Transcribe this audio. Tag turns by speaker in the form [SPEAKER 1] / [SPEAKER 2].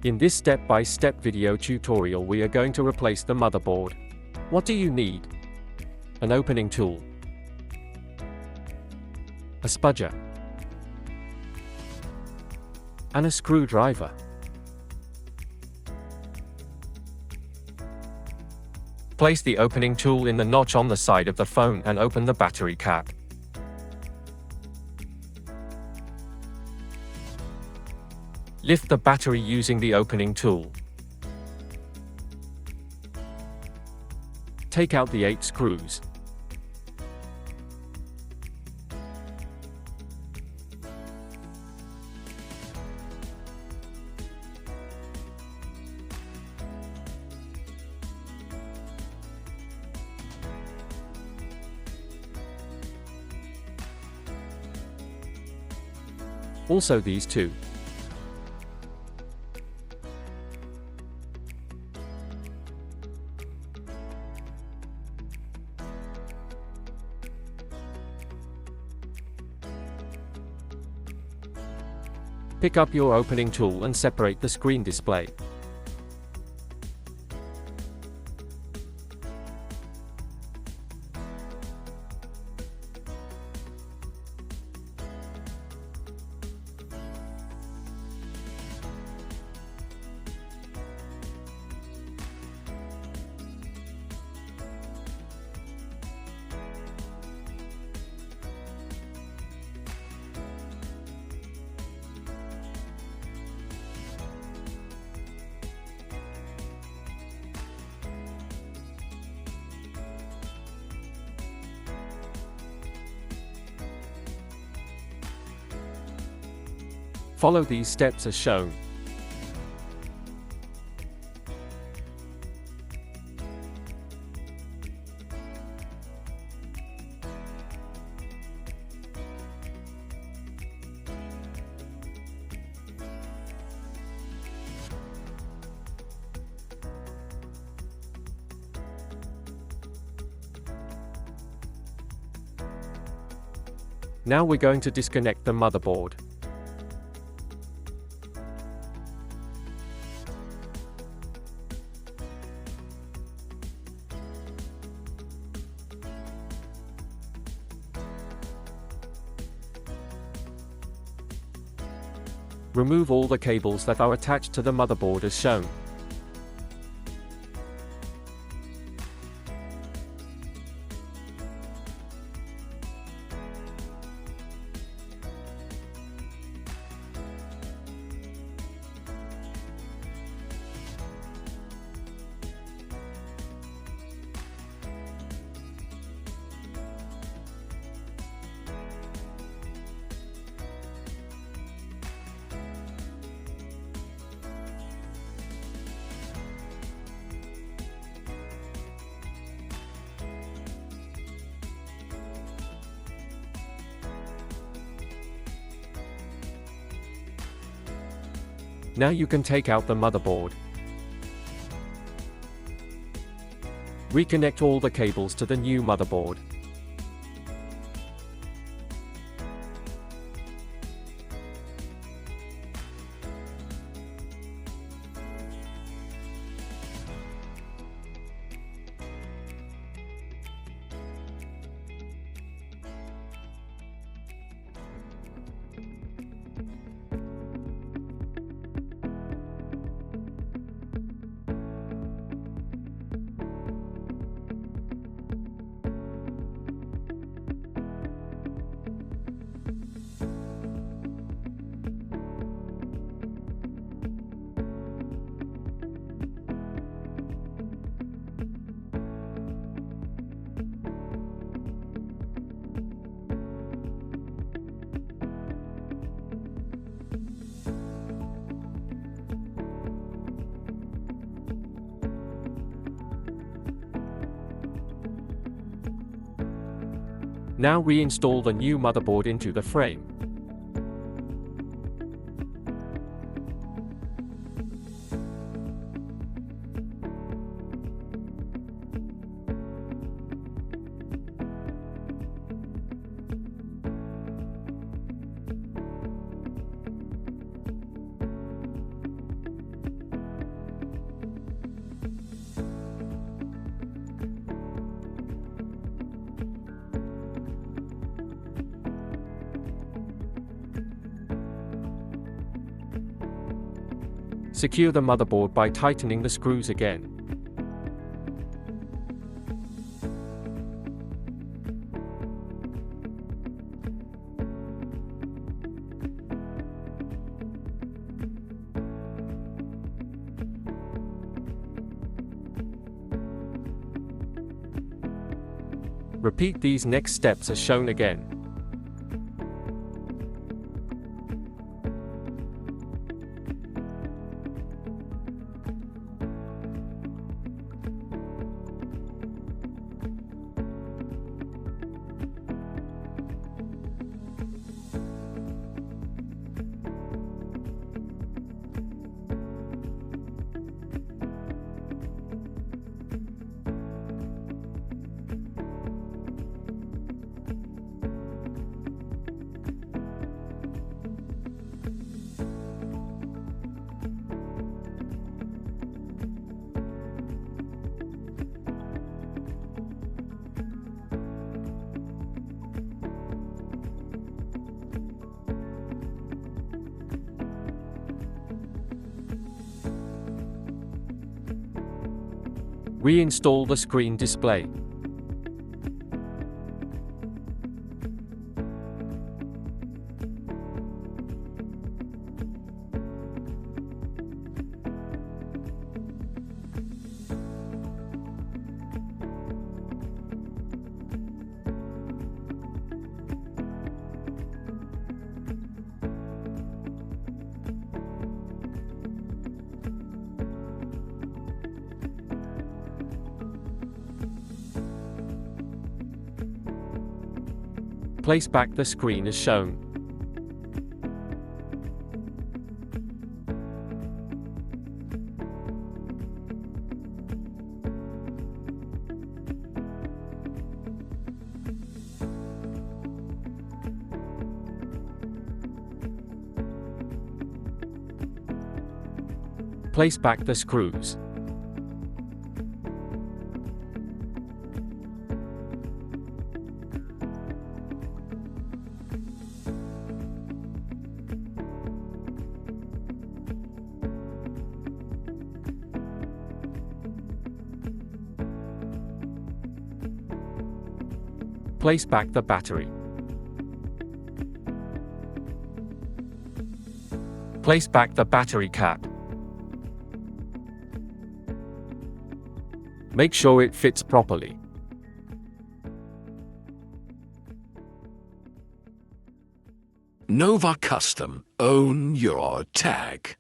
[SPEAKER 1] In this step-by-step video tutorial we are going to replace the motherboard. What do you need? An opening tool, a spudger, and a screwdriver. Place the opening tool in the notch on the side of the phone and open the battery cap. Lift the battery using the opening tool. Take out the 8 screws. Also these 2. Pick up your opening tool and separate the screen display. Follow these steps as shown. Now we're going to disconnect the motherboard. Remove all the cables that are attached to the motherboard as shown. Now you can take out the motherboard. Reconnect all the cables to the new motherboard. Now reinstall the new motherboard into the frame. Secure the motherboard by tightening the screws again. Repeat these next steps as shown again. Reinstall the screen display. Place back the screen as shown. Place back the screws. Place back the battery. Place back the battery cap. Make sure it fits properly.
[SPEAKER 2] Nova Custom. Own your tag.